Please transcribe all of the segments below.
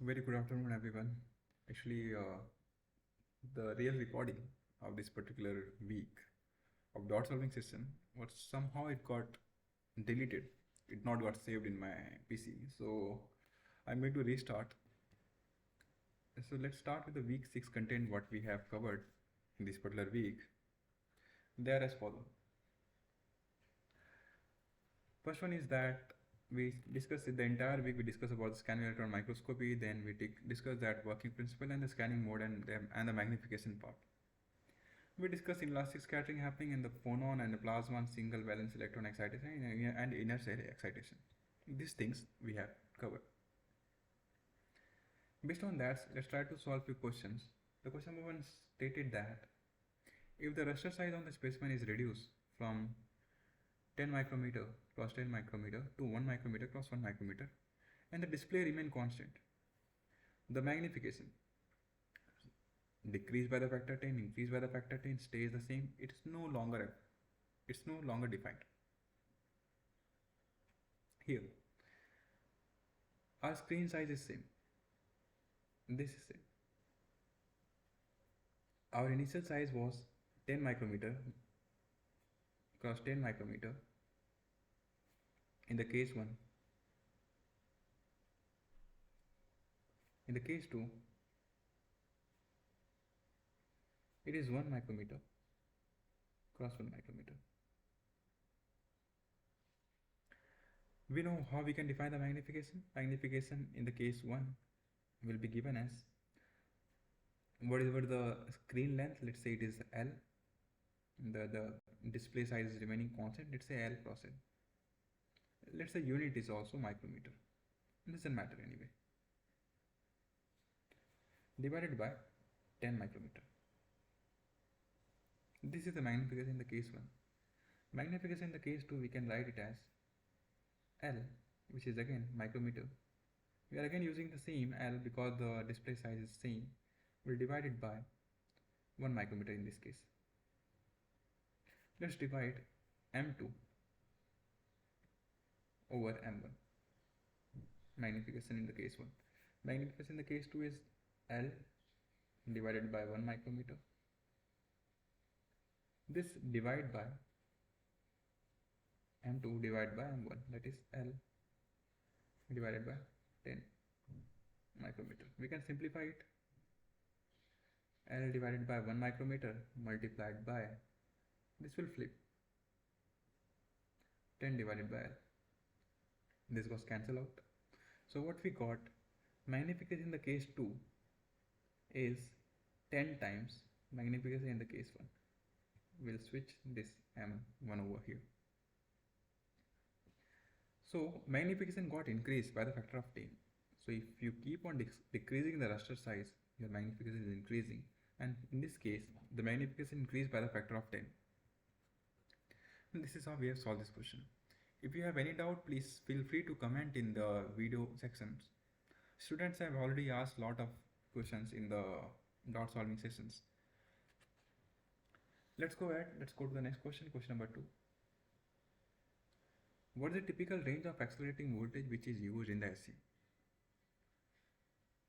Very good afternoon, everyone. Actually, the real recording of this particular week of dot solving session was somehow it got deleted. It not got saved in my PC. So I made to restart. So let's start with the week 6 content what we have covered in this particular week. They are as follow. First one is that we discussed the entire week. We discussed about the scanning electron microscopy. Then we discussed that working principle and the scanning mode and the magnification part. We discussed inelastic scattering happening in the phonon and the plasma single valence electron excitation and inner cell excitation. These things we have covered. Based on that, let's try to solve few questions. The question number one stated that if the raster size on the specimen is reduced from 10 micrometer cross 10 micrometer to 1 micrometer cross 1 micrometer and the display remain constant, the magnification decreased by the factor 10, increased by the factor 10, stays the same. It's no longer defined. Here, our screen size is same. This is same. Our initial size was 10 micrometer cross 10 micrometer in the case 1. In the case 2, it is 1 micrometer cross 1 micrometer. We know how we can define the magnification. Magnification in the case 1 will be given as whatever the screen length, let's say it is L, the display size is remaining constant, let's say L cross L. Let's say unit is also micrometer. It doesn't matter anyway. Divided by 10 micrometer. This is the magnification in the case 1. Magnification in the case 2, we can write it as L, which is again micrometer. We are again using the same L because the display size is same. We'll divide it by 1 micrometer in this case. Let's divide M2 over M1. Magnification in the case 1. Magnification in the case 2 is L divided by 1 micrometer. This divide by M2 divided by M1, that is L divided by 10 micrometer. We can simplify it. L divided by 1 micrometer multiplied by, this will flip, 10 divided by L. This was cancelled out. So what we got, magnification in the case 2 is 10 times magnification in the case 1. We'll switch this M1 over here. So magnification got increased by the factor of 10. So if you keep on decreasing the raster size, your magnification is increasing, and in this case the magnification increased by the factor of 10. And this is how we have solved this question. If you have any doubt, please feel free to comment in the video sections. Students have already asked a lot of questions in the dot solving sessions. Let's go ahead. Let's go to the next question. Question number 2. What is the typical range of accelerating voltage which is used in the SC?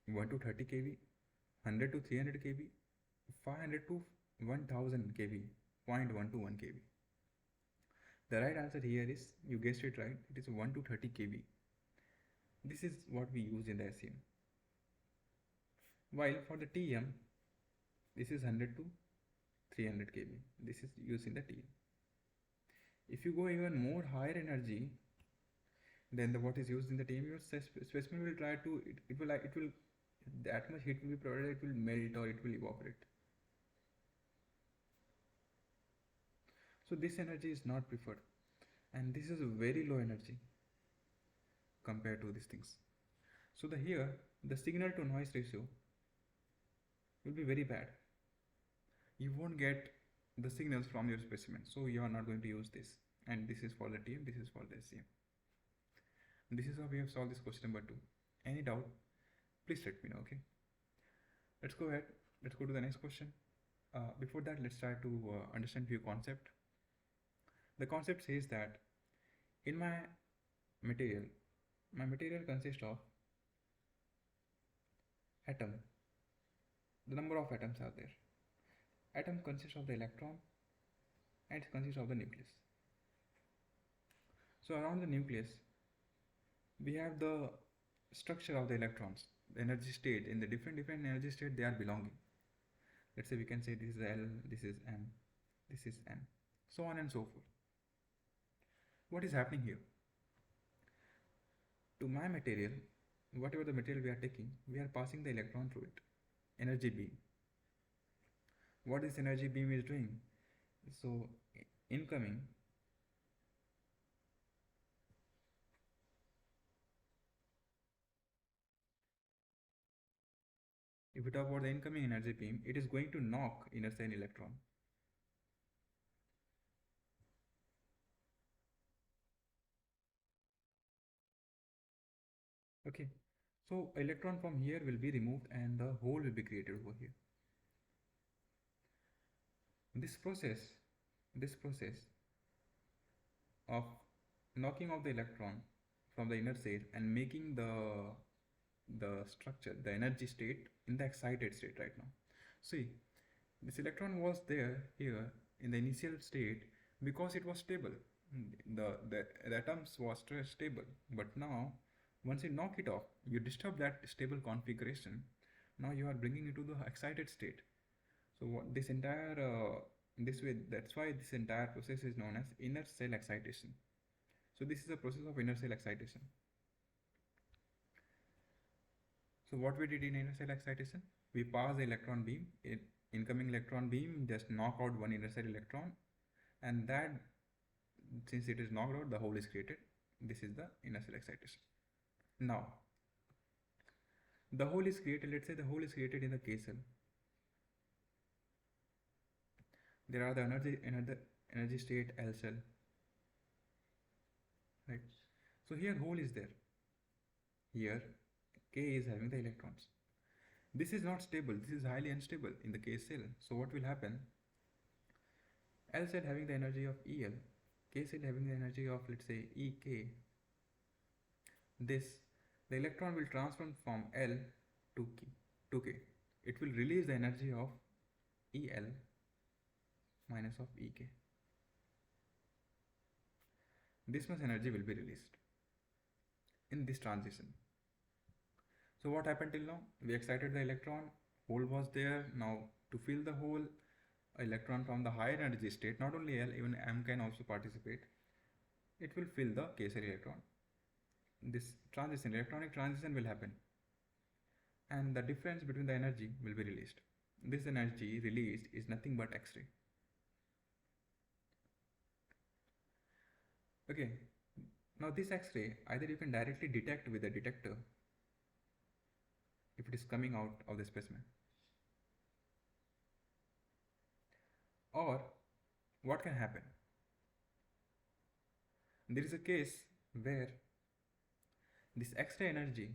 1 to 30 kV, 100 to 300 kV, 500 to 1000 kV, 0.1 to 1 kV. The right answer here is, you guessed it right, it is 1 to 30 kV. This is what we use in the SCM. While for the TM, this is 100 to 300 kV. This is used in the TM. If you go even more higher energy than what is used in the TM, your specimen will try to, it will that much heat will be provided, it will melt or it will evaporate. So this energy is not preferred, and this is a very low energy compared to these things. So here the signal to noise ratio will be very bad. You won't get the signals from your specimen, so you are not going to use this. And this is for the TM, this is for the SCM. This is how we have solved this question number 2. Any doubt, please let me know. Okay, let's go ahead. Let's go to the next question. Before that, let's try to understand few concept. The concept says that in my material consists of atom, the number of atoms are there. Atom consists of the electron and it consists of the nucleus. So around the nucleus, we have the structure of the electrons, the energy state. In the different energy state they are belonging. Let's say we can say this is L, this is M, this is N, so on and so forth. What is happening here? To my material, whatever the material we are taking, we are passing the electron through it, energy beam. What this energy beam is doing? So incoming, if we talk about the incoming energy beam, it is going to knock inner cell electron. Okay, so electron from here will be removed and the hole will be created over here. This process, this process of knocking off the electron from the inner cell and making the structure, the energy state in the excited state right now. See, this electron was there here in the initial state because it was stable. The atoms was stable, but now once you knock it off, you disturb that stable configuration. Now you are bringing it to the excited state. So what this entire this way, that's why this entire process is known as inner cell excitation. So this is a process of inner cell excitation. So what we did in inner cell excitation, we pass the electron beam, incoming electron beam just knock out one inner cell electron, and that, since it is knocked out, the hole is created. This is the inner cell excitation. Now the hole is created, let's say the hole is created in the K cell. There are the energy state L cell, right? So here hole is there, here K is having the electrons. This is not stable, this is highly unstable in the K cell. So what will happen? L cell having the energy of EL, K cell having the energy of, let's say, EK. This, the electron will transform from L to K. It will release the energy of EL minus of EK. This much energy will be released in this transition. So what happened till now? We excited the electron, hole was there. Now to fill the hole, electron from the higher energy state, not only L, even M can also participate. It will fill the K cell electron. This transition, electronic transition will happen, and the difference between the energy will be released. This energy released is nothing but X-ray. Okay, now this X-ray, either you can directly detect with a detector if it is coming out of the specimen, or what can happen? There is a case where this X-ray energy,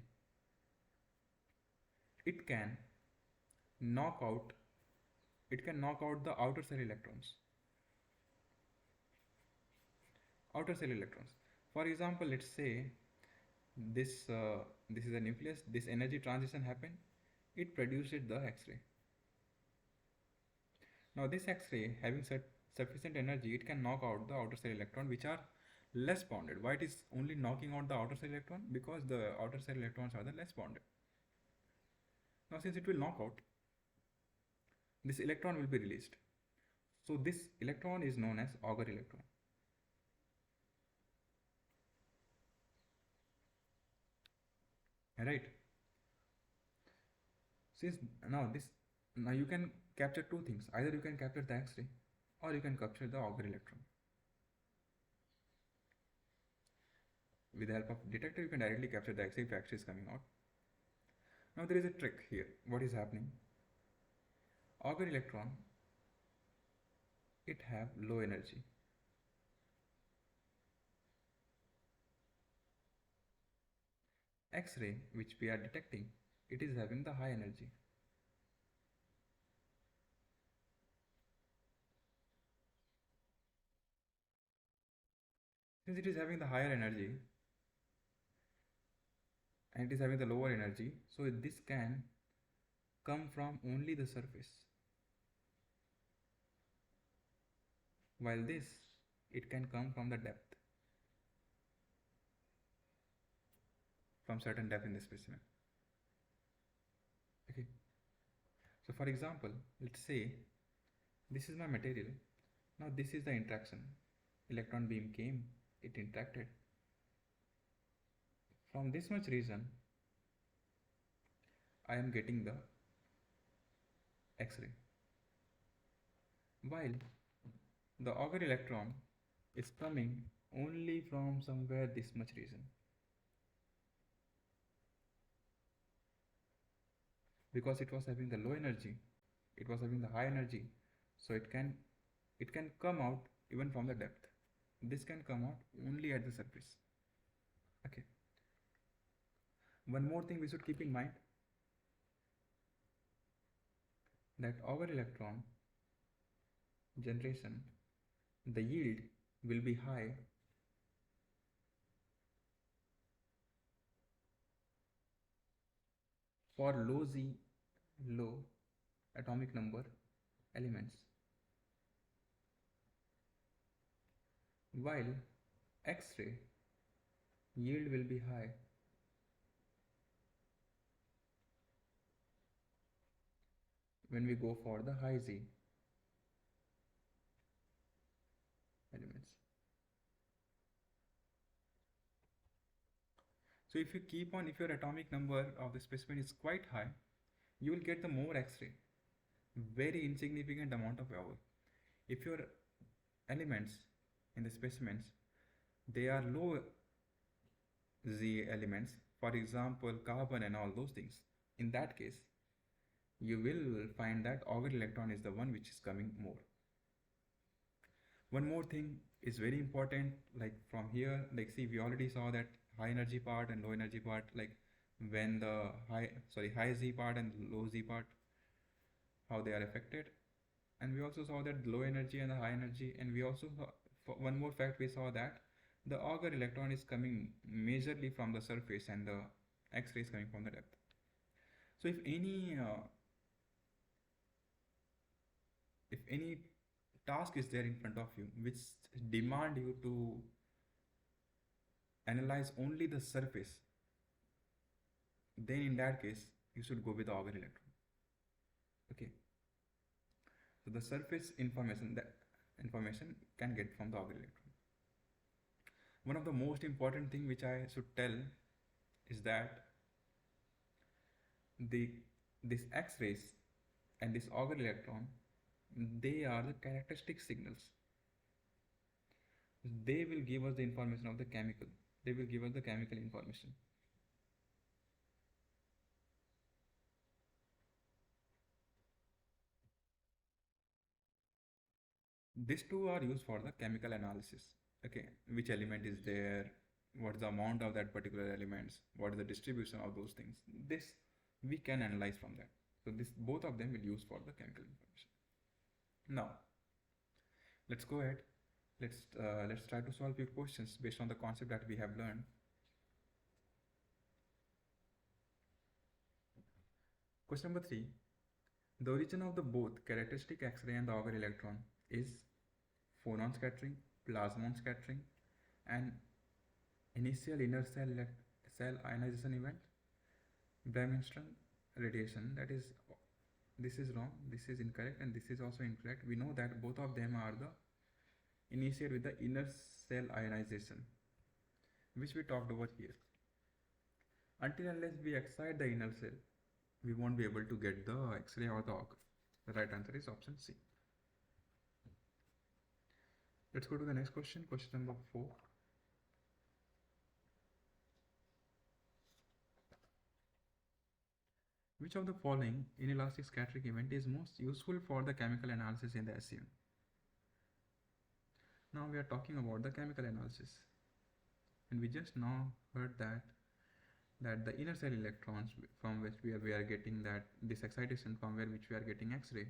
it can knock out the outer cell electrons. Outer cell electrons. For example, let's say this is a nucleus. This energy transition happened. It produced the X-ray. Now this X-ray having sufficient energy, it can knock out the outer cell electron which are less bonded. Why it is only knocking out the outer cell electron? Because the outer cell electrons are the less bonded. Now since it will knock out, this electron will be released. So this electron is known as auger electron. Right? Since now you can capture two things. Either you can capture the X-ray or you can capture the auger electron. With the help of detector, you can directly capture the X-ray if X-ray is coming out. Now there is a trick here. What is happening? Auger electron, it have low energy. X-ray, which we are detecting, it is having the high energy. Since it is having the higher energy and it is having the lower energy, so this can come from only the surface, while this, it can come from the depth, from certain depth in the specimen. Okay. So for example, let's say this is my material. Now this is the interaction. Electron beam came, it interacted. From this much region, I am getting the X-ray. While the auger electron is coming only from somewhere this much region. Because it was having the low energy, it was having the high energy, so it can come out even from the depth. This can come out only at the surface. Okay. One more thing we should keep in mind, that our electron generation, the yield will be high for low atomic number elements, while X-ray yield will be high when we go for the high Z elements. So if your atomic number of the specimen is quite high, you will get the more X-ray, very insignificant amount of hour. If your elements in the specimens, they are low Z elements, for example, carbon and all those things, in that case, you will find that auger electron is the one which is coming more. One more thing is very important, like from here, like see, we already saw that high energy part and low energy part, like when the high Z part and low Z part, how they are affected. And we also saw that low energy and the high energy, and we also saw, for one more fact, we saw that the auger electron is coming majorly from the surface and the X-ray is coming from the depth. So if any task is there in front of you which demand you to analyze only the surface, then in that case you should go with the auger electron. Okay. So the surface information can get from the auger electron. One of the most important thing which I should tell is that this X-rays and this auger electron, they are the characteristic signals. They will give us the information of the chemical. They will give us the chemical information. These two are used for the chemical analysis. Okay, which element is there, what is the amount of that particular elements, what is the distribution of those things. This we can analyze from that. So this both of them will use for the chemical information. Now, let's go ahead. Let's try to solve few questions based on the concept that we have learned. Question number 3. The origin of the both characteristic X-ray and the auger electron is phonon scattering, plasmon scattering, and initial inner cell ionization event, Bremsstrahlung radiation. That is, this is wrong, this is incorrect, and this is also incorrect. We know that both of them are the initiate with the inner cell ionization, which we talked over here. Until unless we excite the inner cell, we won't be able to get the X-ray or the auger. The right answer is option C. Let's go to the next question, question number 4. Which of the following inelastic scattering event is most useful for the chemical analysis in the SEM? Now we are talking about the chemical analysis, and we just now heard that the inner cell electrons from which we are getting that this excitation, from where which we are getting X-ray,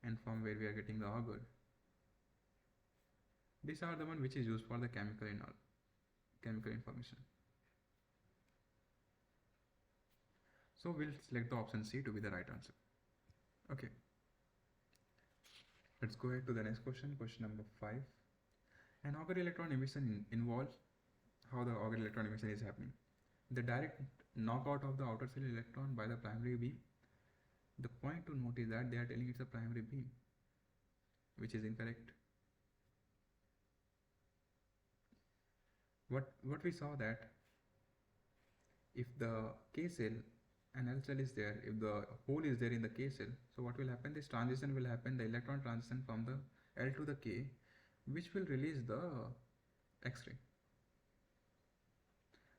and from where we are getting the auger. These are the one which is used for the chemical information. So we'll select the option C to be the right answer. Okay, let's go ahead to the next question, question number 5. An Auger electron emission involves how the Auger electron emission is happening. The direct knockout of the outer cell electron by the primary beam. The point to note is that they are telling it's a primary beam, which is incorrect. What we saw that if the K cell and L cell is there, if the hole is there in the K cell, so what will happen? This transition will happen, the electron transition from the L to the K, which will release the X-ray.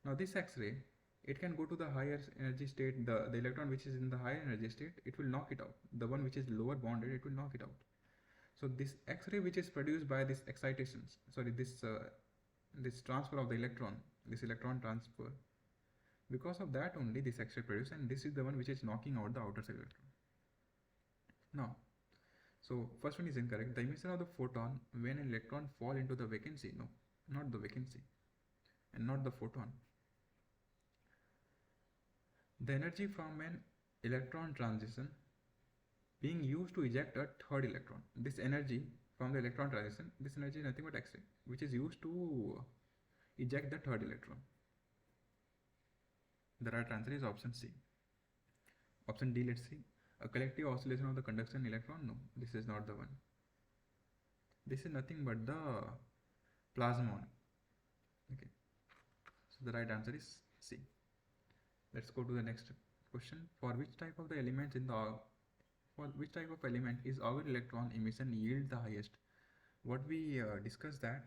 Now this X-ray, it can go to the higher energy state, the electron which is in the higher energy state, it will knock it out. The one which is lower bonded, it will knock it out. So this X-ray which is produced by this excitations, this transfer of the electron, this electron transfer, because of that only this X-ray produced, and this is the one which is knocking out the outer cell electron. Now, so first one is incorrect. The emission of the photon when an electron fall into the vacancy, no, not the vacancy, and not the photon. The energy from an electron transition being used to eject a third electron. This energy from the electron transition, this energy is nothing but X-ray, which is used to eject the third electron. The right answer is option C. Option D, let's see. A collective oscillation of the conduction electron? No, this is not the one. This is nothing but the plasmon. Okay. So the right answer is C. Let's go to the next question. For which type of element is Auger electron emission yield the highest? What we discussed that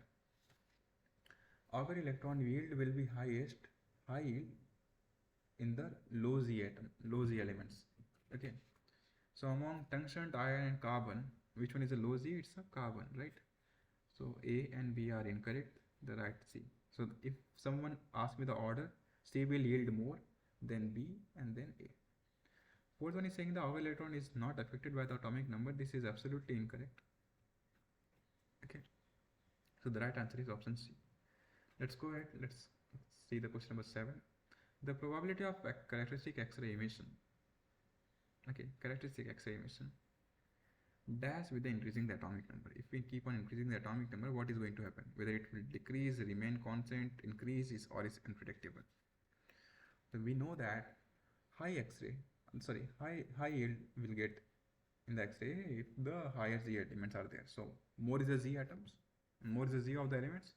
Auger electron yield will be high yield in the low Z elements. Okay. So among tungsten, iron and carbon, which one is a low Z? It's a carbon, right? So A and B are incorrect. The right C. So if someone asks me the order, C will yield more, then B, and then A. Fourth one is saying the Auger electron is not affected by the atomic number. This is absolutely incorrect. Okay. So the right answer is option C. Let's go ahead. Let's see the question number 7. The probability of characteristic X-ray emission. Okay, characteristic X-ray emission dash with the increasing the atomic number. If we keep on increasing the atomic number, what is going to happen? Whether it will decrease, remain constant, increase or is unpredictable. So we know that high yield will get in the X-ray if the higher Z elements are there. So more is the Z atoms, more is the Z of the elements,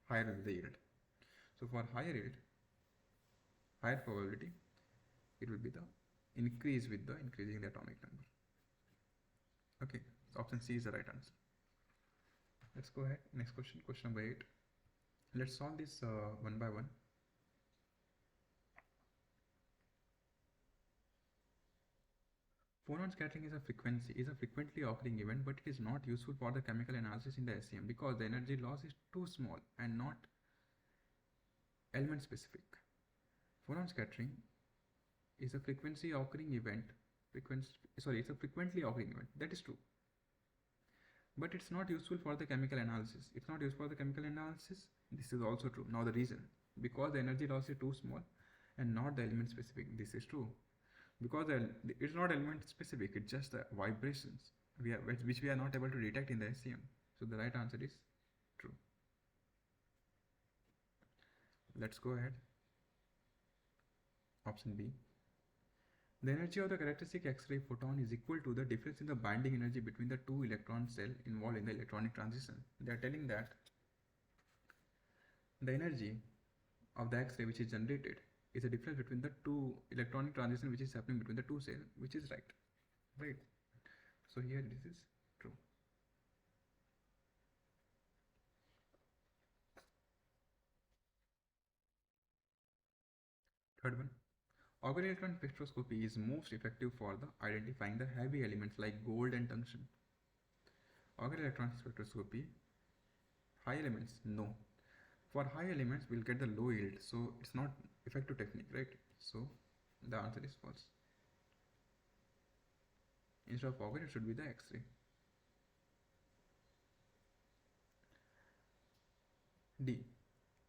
higher will be the yield. So for higher yield, higher probability, it will be the increase with the increasing the atomic number. Okay, so option C is the right answer. Let's go ahead. Next question, question number 8. Let's solve this one by one. Phonon scattering is a frequently occurring event, but it is not useful for the chemical analysis in the SEM because the energy loss is too small and not element specific. Phonon scattering is a frequently occurring event. It's a frequently occurring event. That is true. But it's not useful for the chemical analysis. It's not used for the chemical analysis. This is also true. Now the reason, because the energy loss is too small and not the element specific. This is true. Because it's not element specific, it's just the vibrations which we are not able to detect in the SEM. So the right answer is true. Let's go ahead. Option B. The energy of the characteristic X-ray photon is equal to the difference in the binding energy between the two electron cell involved in the electronic transition. They are telling that the energy of the X-ray which is generated is a difference between the two electronic transition which is happening between the two cells, which is right. So here this is true. Third one, Auger electron spectroscopy is most effective for the identifying the heavy elements like gold and tungsten. Auger electron spectroscopy, high elements, no. For high elements, we'll get the low yield, so it's not effective technique, right? So the answer is false. Instead of Auger, it should be the X-ray. D.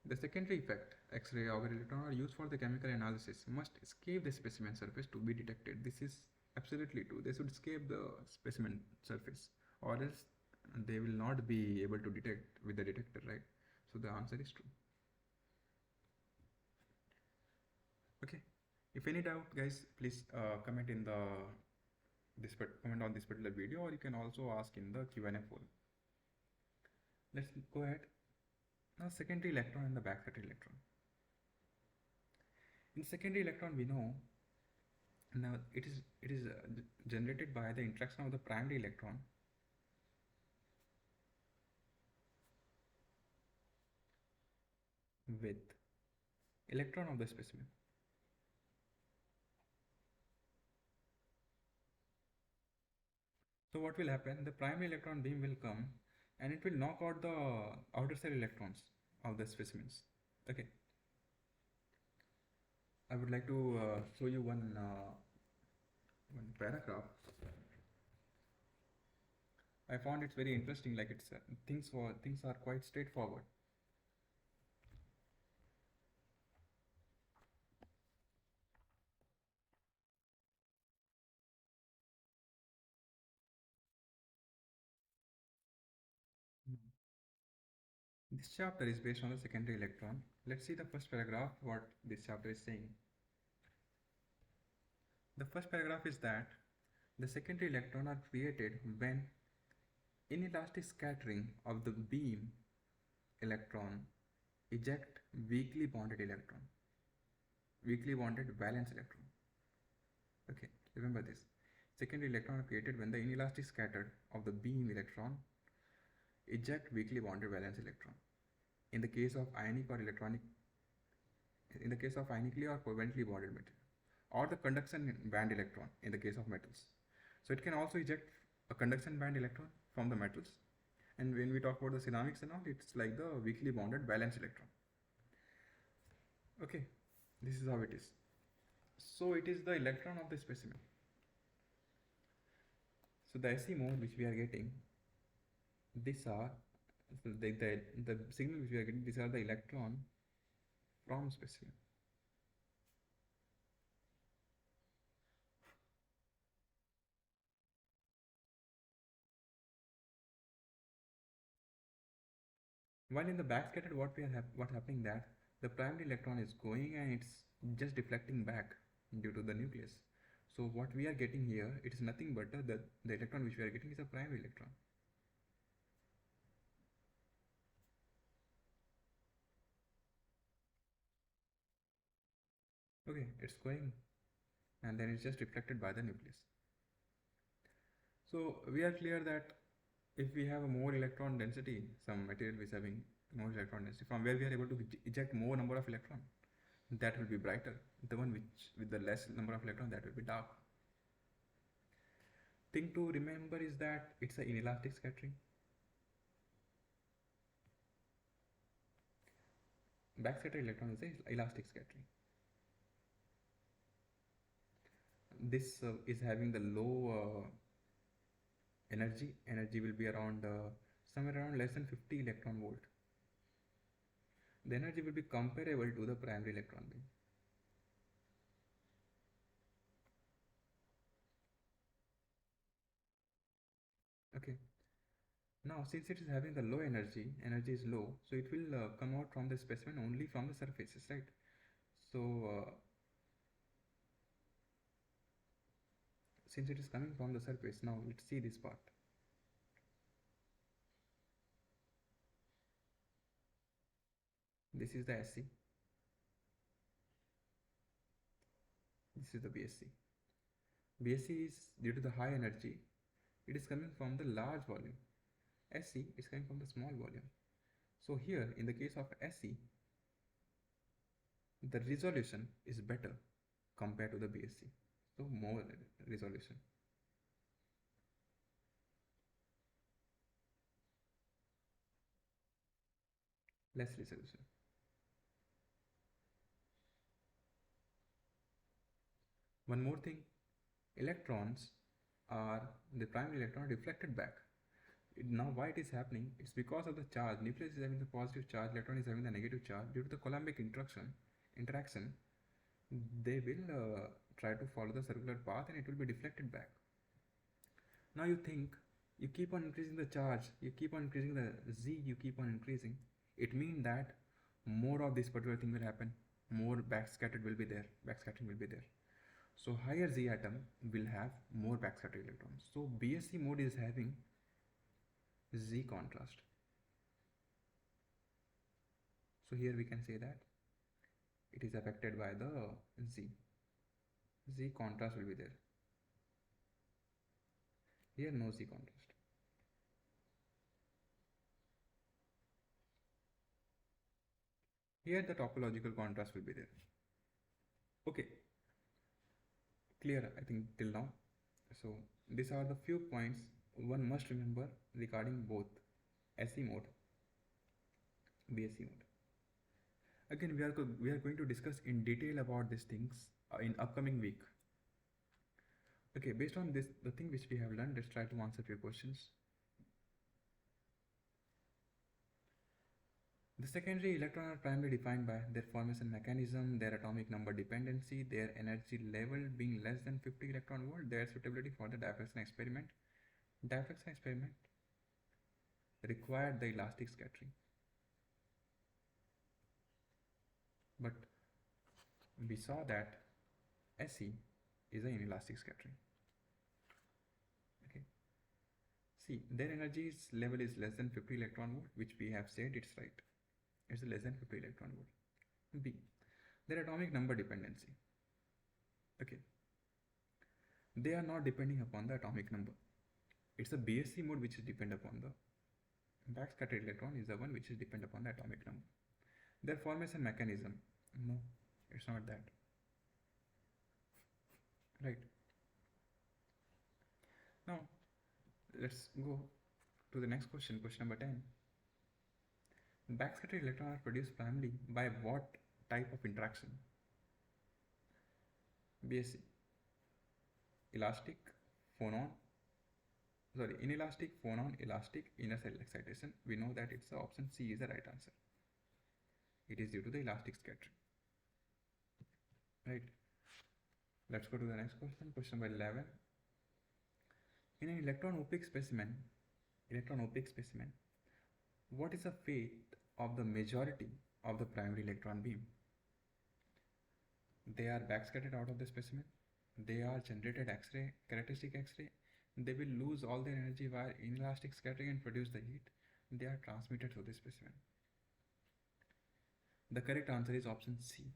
The secondary effect X-ray auger electron are used for the chemical analysis must escape the specimen surface to be detected. This is absolutely true. They should escape the specimen surface, or else they will not be able to detect with the detector, right? So the answer is true. Okay. If any doubt, guys, please comment in the comment on this particular video, or you can also ask in the Q&A forum. Let's go ahead. Now, secondary electron and the backscatter electron. In secondary electron, we know now it is generated by the interaction of the primary electron with electron of the specimen. So what will happen? The primary electron beam will come and it will knock out the outer cell electrons of the specimens. Okay. I would like to show you one paragraph. I found it's very interesting. Like it's things are quite straightforward. This chapter is based on the secondary electron. Let's see the first paragraph. What this chapter is saying. The first paragraph is that the secondary electron are created when inelastic scattering of the beam electron eject weakly bonded electron, weakly bonded valence electron. Okay, remember this. Secondary electron are created when the inelastic scatter of the beam electron eject weakly bonded valence electron. In the case of ionic or electronic, in the case of ionically or covalently bonded material, or the conduction band electron in the case of metals. So it can also eject a conduction band electron from the metals. And when we talk about the ceramics and all, it's like the weakly bonded valence electron. Okay, this is how it is. So it is the electron of the specimen. So the SE mode which we are getting, these are the signal which we are getting, these are the electron from specimen. While in the backscatter, what happening that the primary electron is going and it's just deflecting back due to the nucleus. So what we are getting here, it is nothing but the electron which we are getting is a primary electron. Okay, it's going and then it's just reflected by the nucleus. So we are clear that if we have a more electron density, some material is having more electron density, from where we are able to eject more number of electron, that will be brighter. The one which with the less number of electron, that will be dark. Thing to remember is that it's an inelastic scattering. Backscatter electron is a elastic scattering. This is having the low energy. Energy will be around somewhere around less than 50 electron volt. The energy will be comparable to the primary electron beam. Okay. Now, since it is having the low energy, energy is low, so it will come out from the specimen only from the surfaces, right? So, since it is coming from the surface, now let's see this part. This is the SC. This is the BSC. BSC is due to the high energy, it is coming from the large volume. SC is coming from the small volume. So here, in the case of SC, the resolution is better compared to the BSC. So more resolution. Less resolution. One more thing, electrons are the primary electron reflected back. Now why it is happening? It's because of the charge. Nucleus is having the positive charge, electron is having the negative charge. Due to the Coulombic interaction, they will try to follow the circular path and it will be deflected back. Now you think, you keep on increasing the charge, you keep on increasing the z, you keep on increasing. It means that more of this particular thing will happen, more backscattered will be there, backscattering will be there. So higher z atom will have more backscattered electrons. So BSC mode is having z contrast. So here we can say that it is affected by the z contrast will be there. Here no z contrast. Here the topological contrast will be there. Okay, clear I think till now. So these are the few points one must remember regarding both SE mode, BSE mode. Again, we are going to discuss in detail about these things in upcoming week. Okay, based on this, the thing which we have learned, let's try to answer few questions. The secondary electron are primarily defined by their formation mechanism, their atomic number dependency, their energy level being less than 50 electron volt, their suitability for the diffraction experiment. Diffraction experiment required the elastic scattering, but we saw that SE is an inelastic scattering. Okay. See, their energy level is less than 50 electron volt, which we have said it's right. It's less than 50 electron volt. B, their atomic number dependency. Okay. They are not depending upon the atomic number. It's the BSC mode which is depend upon the backscattered electron is the one which is depend upon the atomic number. Their formation mechanism. No, it's not that. Right. Now, let's go to the next question, question number 10. Backscattered electrons are produced primarily by what type of interaction? BSC. Elastic, phonon, inelastic, phonon, elastic, inner cell excitation. We know that it's the option C is the right answer. It is due to the elastic scattering. Right. Let's go to the next question, question number 11. In an electron opaque specimen, what is the fate of the majority of the primary electron beam? They are backscattered out of the specimen. They are generated X-ray, characteristic X-ray. They will lose all their energy via inelastic scattering and produce the heat. They are transmitted to the specimen. The correct answer is option C.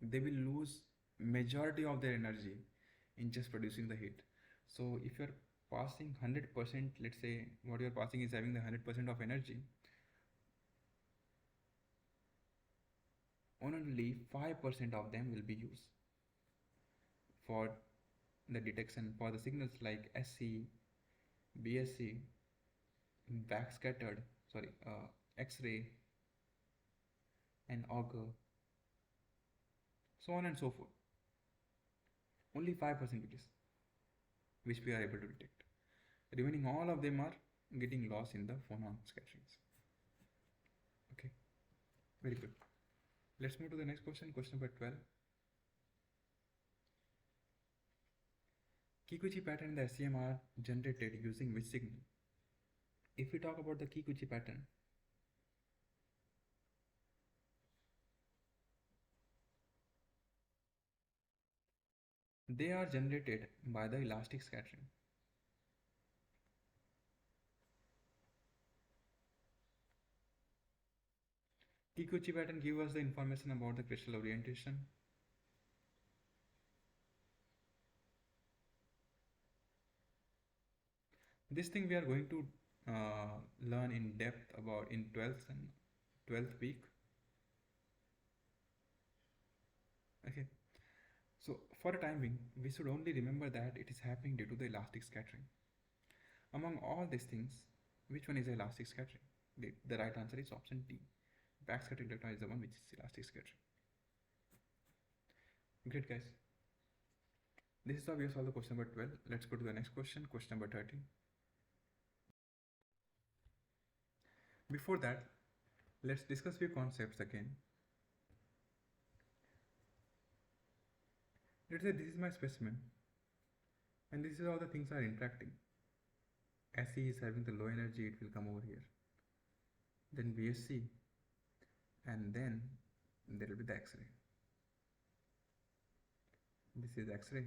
They will lose majority of their energy in just producing the heat. So if you're passing 100%, let's say what you're passing is having the 100% of energy, only 5% of them will be used for the detection for the signals like SC, BSC, backscattered, X-ray and auger, so on and so forth. Only 5% it is which we are able to detect. Remaining all of them are getting lost in the phonon scatterings. Okay, very good. Let's move to the next question, question number 12. Kikuchi pattern in the SEM are generated using which signal? If we talk about the Kikuchi pattern, they are generated by the elastic scattering. Kikuchi pattern gives us the information about the crystal orientation. This thing we are going to learn in depth about in 12th week. Okay. So for a time being, we should only remember that it is happening due to the elastic scattering. Among all these things, which one is elastic scattering? The right answer is option D. Backscattered electron is the one which is elastic scattering. Great, guys. This is how we solve the question number 12. Let's go to the next question, question number 13. Before that, let's discuss few concepts again. Let's say this is my specimen, and this is how the things are interacting. SE is having the low energy, it will come over here. Then BSC, and then there will be the X-ray. This is X-ray,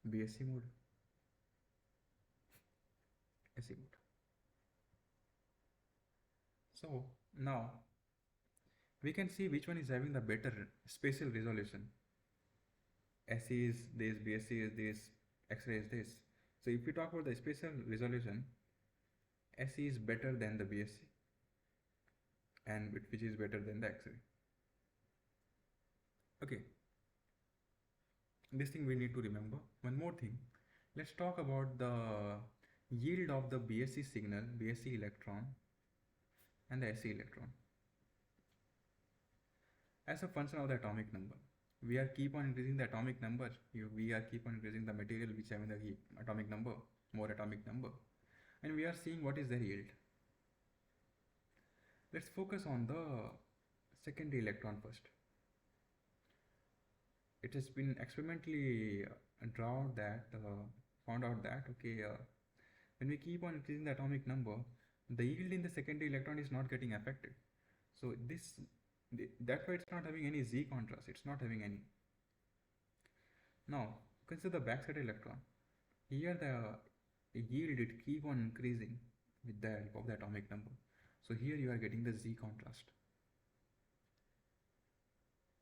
BSC mode, SE mode. So now we can see which one is having the better spatial resolution. SE is this, BSC is this, X-ray is this. So if we talk about the spatial resolution, SE is better than the BSC, and which is better than the X-ray. Okay, this thing we need to remember. One more thing, let's talk about the yield of the BSC signal, BSC electron and the SE electron as a function of the atomic number. We are keep on increasing the atomic number. We are keep on increasing the material which having the atomic number, more atomic number, and we are seeing what is their yield. Let's focus on the secondary electron first. It has been experimentally found out that okay, when we keep on increasing the atomic number, the yield in the secondary electron is not getting affected. So that's why it's not having any Z contrast. It's not having any. Now consider the backside electron. Here the yield it keep on increasing with the help of the atomic number. So here you are getting the Z contrast.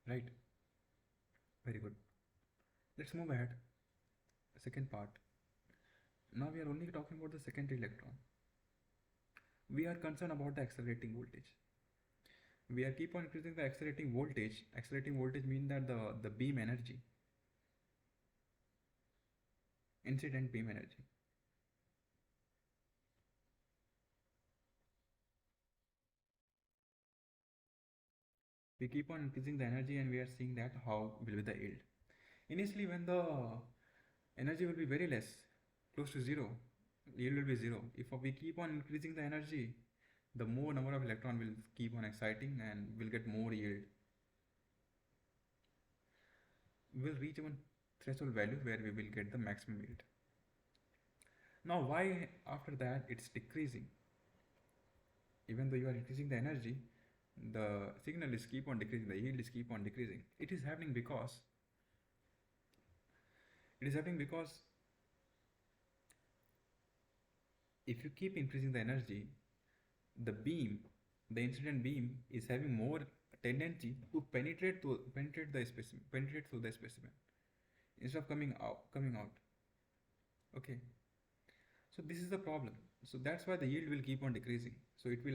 Right? Very good. Let's move ahead. Second part. Now we are only talking about the secondary electron. We are concerned about the accelerating voltage. We are keep on increasing the accelerating voltage. Accelerating voltage means that the beam energy, incident beam energy. We keep on increasing the energy and we are seeing that how will be the yield. Initially when the energy will be very less, close to zero, yield will be zero. If we keep on increasing the energy, the more number of electron will keep on exciting and will get more yield. We will reach one threshold value where we will get the maximum yield. Now why after that it's decreasing? Even though you are increasing the energy, the signal is keep on decreasing, the yield is keep on decreasing. It is happening because if you keep increasing the energy, the beam, the incident beam is having more tendency to penetrate through the specimen instead of coming out. Okay, so this is the problem. So that's why the yield will keep on decreasing. So it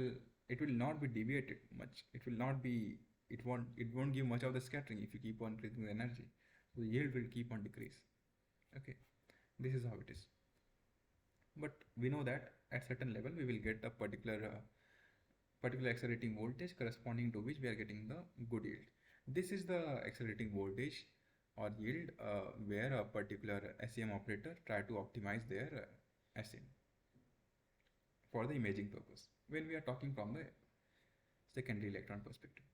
will not be deviated much. It won't give much of the scattering if you keep on increasing the energy. So the yield will keep on decrease. Okay, this is how it is. But we know that at certain level we will get a particular accelerating voltage corresponding to which we are getting the good yield. This is the accelerating voltage or yield where a particular SEM operator try to optimize their SEM for the imaging purpose when we are talking from the secondary electron perspective.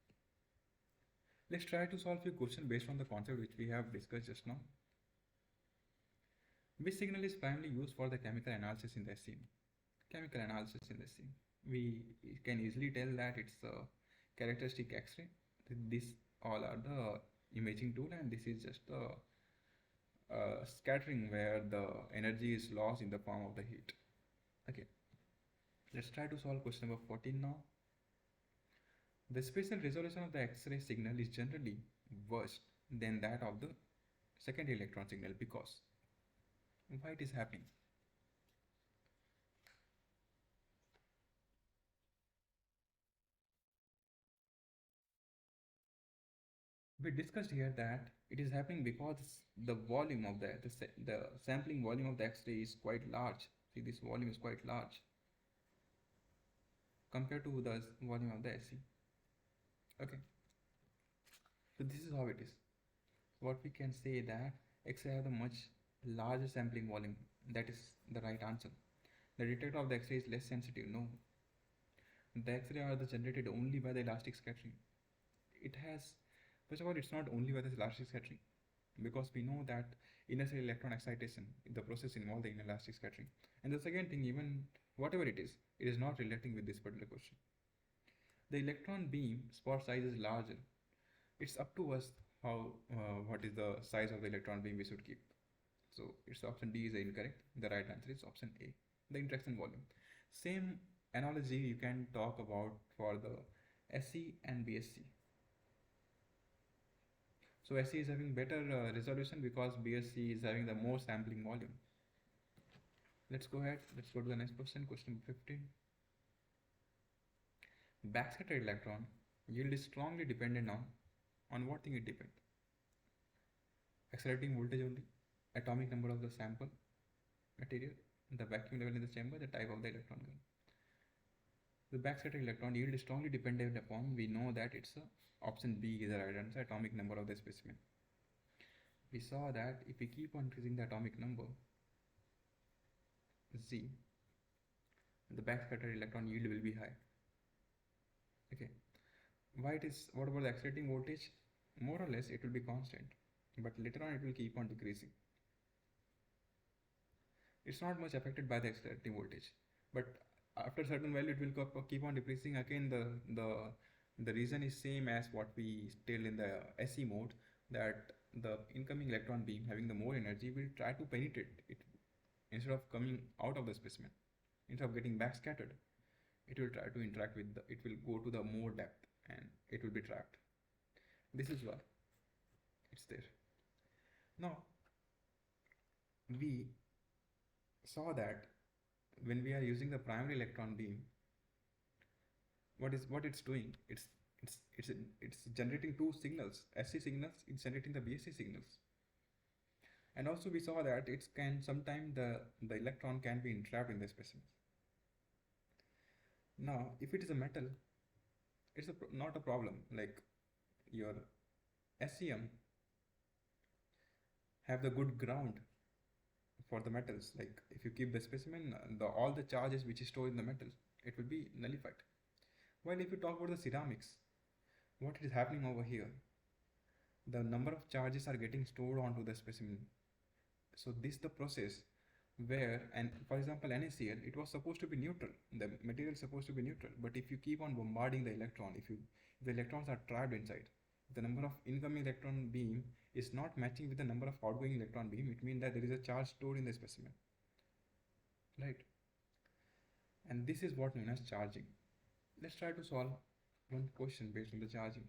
Let's try to solve a question based on the concept which we have discussed just now. Which signal is primarily used for the chemical analysis in the SEM? Chemical analysis in the SEM. We can easily tell that it's a characteristic X-ray. This all are the imaging tool, and this is just the scattering where the energy is lost in the form of the heat. Okay, let's try to solve question number 14 now. The spatial resolution of the X-ray signal is generally worse than that of the secondary electron signal because why it is happening? We discussed here that it is happening because the volume of the sampling volume of the X-ray is quite large. See, this volume is quite large compared to the volume of the SE. Okay, so this is how it is. What we can say that X-ray have a much larger sampling volume. That is the right answer. The detector of the X-ray is less sensitive. No, the X-ray are generated only by the elastic scattering. It has, first of all, it's not only by the elastic scattering, because we know that inner cell electron excitation, the process involved in elastic scattering. And the second thing, even whatever it is not relating with this particular question. The electron beam spot size is larger. It's up to us how what is the size of the electron beam we should keep. So it's option D is incorrect. The right answer is option A, the interaction volume. Same analogy you can talk about for the SE and BSC. So SE is having better resolution because BSC is having the more sampling volume. Let's go ahead. Let's go to the next question. Question 15. Backscatter electron yield is strongly dependent on what thing it depends? Accelerating voltage only, atomic number of the sample material, the vacuum level in the chamber, the type of the electron gun. The backscatter electron yield is strongly dependent upon, we know that it's option B is the right answer, atomic number of the specimen. We saw that if we keep on increasing the atomic number Z, the backscatter electron yield will be high. Okay, why it is, what about the accelerating voltage? More or less it will be constant, but later on it will keep on decreasing. It's not much affected by the accelerating voltage, but after certain value it will keep on decreasing. Again, the reason is same as what we tell in the SE mode, that the incoming electron beam having the more energy will try to penetrate it instead of coming out of the specimen. Instead of getting back scattered, it will try to interact with it will go to the more depth and it will be trapped. This is why it's there. Now we saw that when we are using the primary electron beam, what it's doing, it's generating two signals, SC signals, it's generating the BSC signals. And also we saw that it can sometimes the electron can be entrapped in the specimen. Now if it is a metal, it's not a problem. Like your SEM have the good ground for the metals. Like if you keep the specimen, all the charges which is stored in the metal, it will be nullified. While if you talk about the ceramics, what is happening over here, the number of charges are getting stored onto the specimen. So this the process where, and for example NaCl, it was supposed to be neutral, the material is supposed to be neutral, but if you keep on bombarding the electron, if the electrons are trapped inside, the number of incoming electron beam is not matching with the number of outgoing electron beam, it means that there is a charge stored in the specimen, right? And this is what known as charging. Let's try to solve one question based on the charging.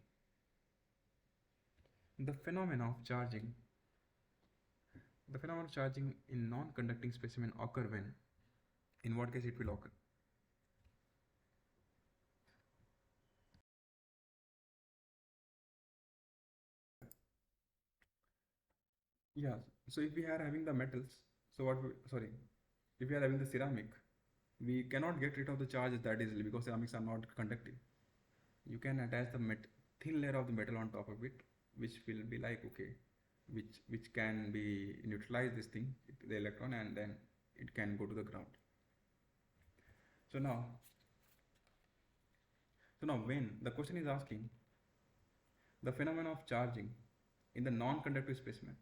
The phenomena of charging in non-conducting specimen occur when? In what case it will occur? Yeah, so if we are having the metals, if we are having the ceramic, we cannot get rid of the charges that easily because ceramics are not conductive. You can attach the thin layer of the metal on top of it, which will be like, okay, which can be neutralize this thing, the electron, and then it can go to the ground. So now when the question is asking the phenomenon of charging in the non-conductive specimen,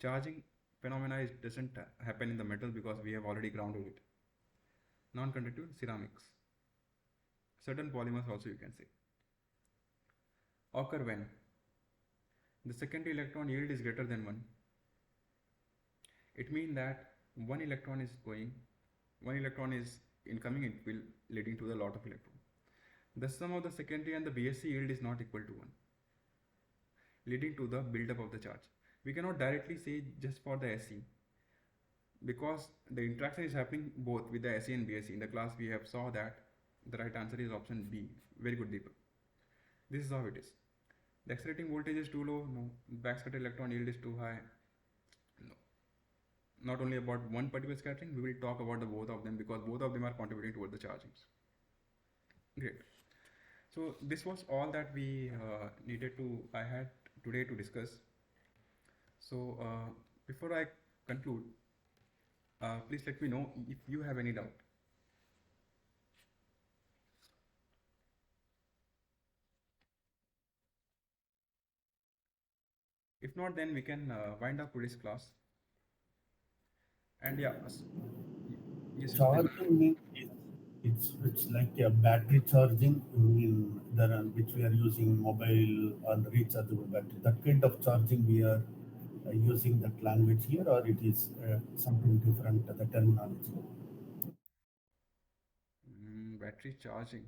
charging phenomena doesn't happen in the metal because we have already grounded it. Non-conductive ceramics, certain polymers also you can say, occur when the secondary electron yield is greater than 1. It means that one electron is incoming, it will leading to a lot of electron. The sum of the secondary and the BSC yield is not equal to 1, leading to the buildup of the charge. We cannot directly say just for the SE because the interaction is happening both with the SE and BSC. In the class we have saw that the right answer is option B. Very good, Deepak. This is how it is. The accelerating voltage is too low, no. Backscatter electron yield is too high, no. Not only about one particular scattering, we will talk about the both of them because both of them are contributing towards the chargings. Great. So this was all that we I had today to discuss. So before I conclude, Please let me know if you have any doubt. If not, then we can wind up today's class. And yeah, y- yes, yes, please. Charging means it's like a battery charging in which we are using mobile and rechargeable battery. That kind of charging we are using that language here, or it is something different, the terminology. Battery charging.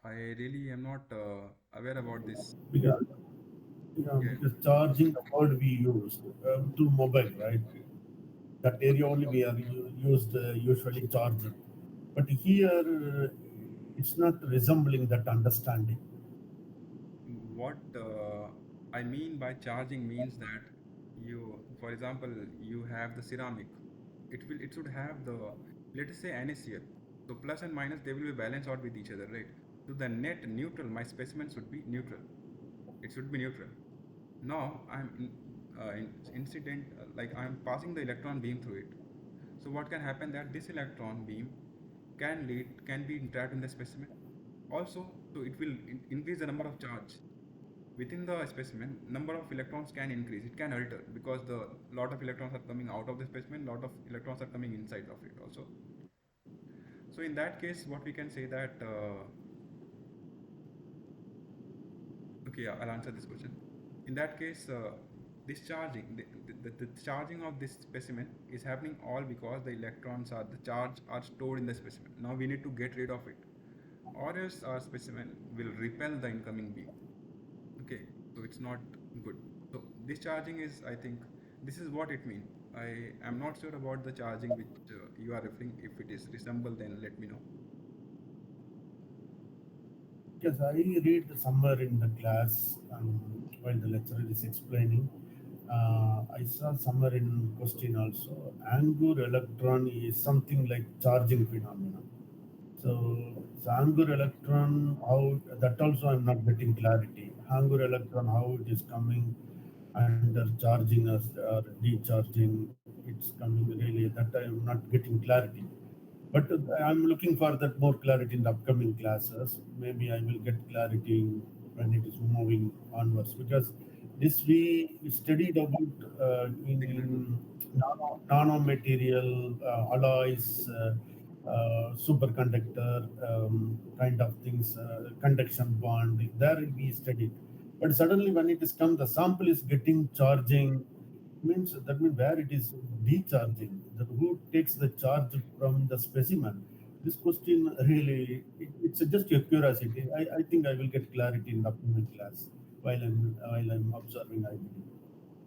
I really am not aware about this. Because, Yeah. because charging the word we use to mobile, right? That area only we are used usually charging. But here it's not resembling that understanding. What I mean by charging means that you, for example, you have the ceramic. It should have the, let us say, NaCl. So plus and minus they will be balanced out with each other, right? So the net neutral, my specimen should be neutral. It should be neutral. Now I'm incident like I'm passing the electron beam through it. So what can happen that this electron beam can be trapped in the specimen. Also, so it will increase the number of charge within the specimen. Number of electrons can increase. It can alter because the lot of electrons are coming out of the specimen. Lot of electrons are coming inside of it also. So in that case, what we can say that okay, yeah, I'll answer this question. In that case, this charging, the charging of this specimen is happening all because the electrons are the charge are stored in the specimen. Now we need to get rid of it, or else our specimen will repel the incoming beam. Okay, so it's not good. So this charging is, I think, this is what it means. I am not sure about the charging which you are referring. If it is resemble, then let me know. Yes, I read somewhere in the class while the lecturer is explaining. I saw somewhere in question also. Angular electron is something like charging phenomenon. So Angular electron, how that also I'm not getting clarity. Angular electron, how it is coming under charging us or decharging, it's coming really that I'm not getting clarity. But I'm looking for that more clarity in the upcoming classes. Maybe I will get clarity when it is moving onwards because this we studied about Signal. in nano material alloys, superconductor kind of things, conduction bond. There we studied. But suddenly when it is come, the sample is getting charging means that means where it is decharging, that who takes the charge from the specimen. This question really, it's just your curiosity. I think I will get clarity in the upcoming class while I'm observing. I believe.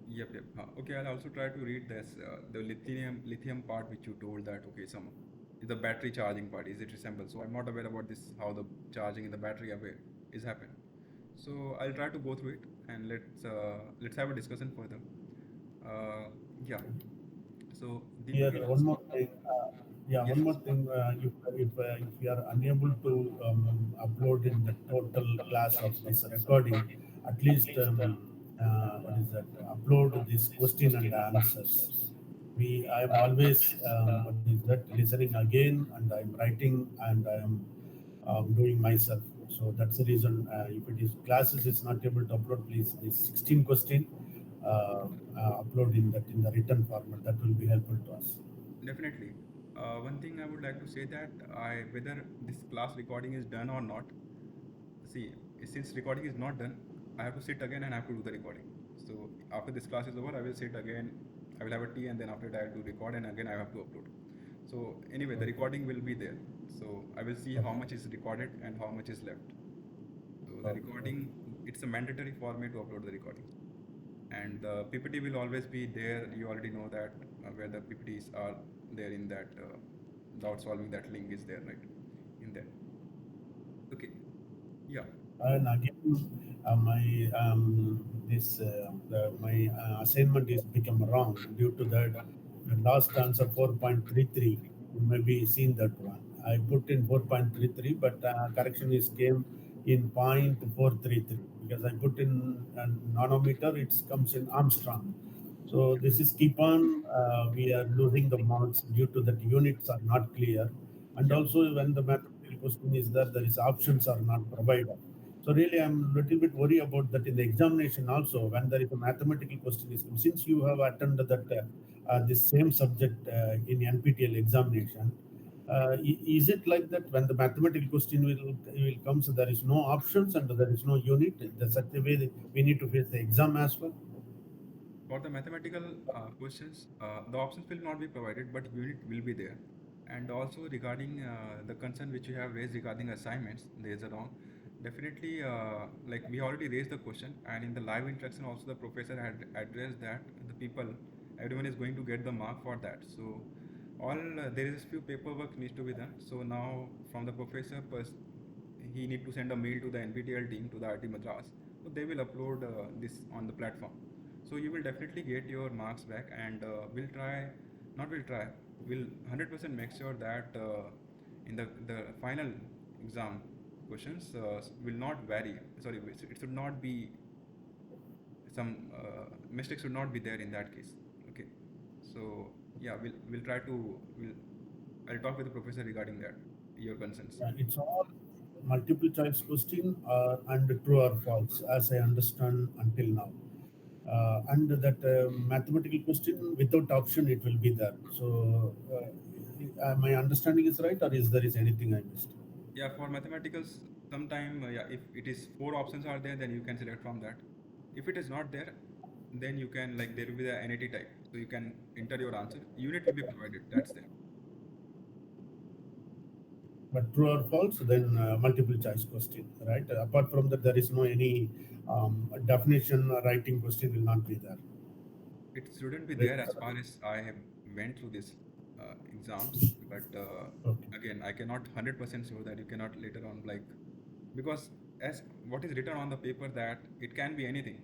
Yep, yep. Okay, I'll also try to read this the lithium part which you told that okay some the battery charging part is it resembles. So I'm not aware about this how the charging in the battery away is happen. So I'll try to go through it and let's have a discussion further. Uh, yeah. So Deepak Here, will one also more thing. Yeah, yes, one more yes. thing. If we are unable to upload in the total class of this recording, at least what is that? Upload this question and answers. I am always what is that? Listening again, and I am writing, and I am doing myself. So that's the reason. If it is classes is not able to upload, please this 16 question upload in that in the written format. That will be helpful to us. Definitely. One thing I would like to say that I whether this class recording is done or not. See, since recording is not done, I have to sit again and I have to do the recording. So after this class is over, I will sit again. I will have a tea and then after that I have to record and again I have to upload. So anyway, the Okay. recording will be there. So I will see how Okay. much is recorded and how much is left. So the Okay. Okay. recording, it's a mandatory for me to upload the recording. And the PPT will always be there. You already know that where the PPTs are there in that doubt solving that link is there, right? In there. Okay. Yeah. And again, my this my assignment is become wrong due to that. The last answer 4.33. You may be seen that one. I put in 4.33, but correction is came in 0.433 because I put in a nanometer. It comes in Armstrong. So this is keep on, we are losing the marks due to that units are not clear. And Yep. also when the mathematical question is there is options are not provided. So really I'm little bit worried about that in the examination also when there is a mathematical question is since you have attended that this same subject in NPTEL examination. Is it like that when the mathematical question will come, so there is no options and there is no unit? That's such a way that we need to face the exam as well. For the mathematical questions, the options will not be provided, but unit will be there. And also regarding the concern which you have raised regarding assignments, there is a wrong. Definitely, like we already raised the question, and in the live interaction also the professor had addressed that the people, everyone is going to get the mark for that. So all there is a few paperwork needs to be done. So now from the professor, he need to send a mail to the NPTEL team to the RT Madras. So they will upload this on the platform. So you will definitely get your marks back, and we'll try, not will try, we'll 100% make sure that in the final exam questions will not vary. Sorry, it should not be some mistakes should not be there in that case. Okay. So yeah, we'll try to we'll I'll talk with the professor regarding that your concerns. It's all multiple choice question and true or false, as I understand until now. And that mathematical question without option, it will be there. So, my understanding is right, or is there is anything I missed? Yeah, for mathematicals, sometime yeah, if it is four options are there, then you can select from that. If it is not there, then you can like there will be the NAT type, so you can enter your answer. Unit will be provided. That's there. But true or false, then multiple choice question, right? Apart from that, there is no any definition writing question will not be there. It shouldn't be Right? there as far as I have went through this exams, but Okay. again, I cannot 100% sure that you cannot later on like because as what is written on the paper that it can be anything.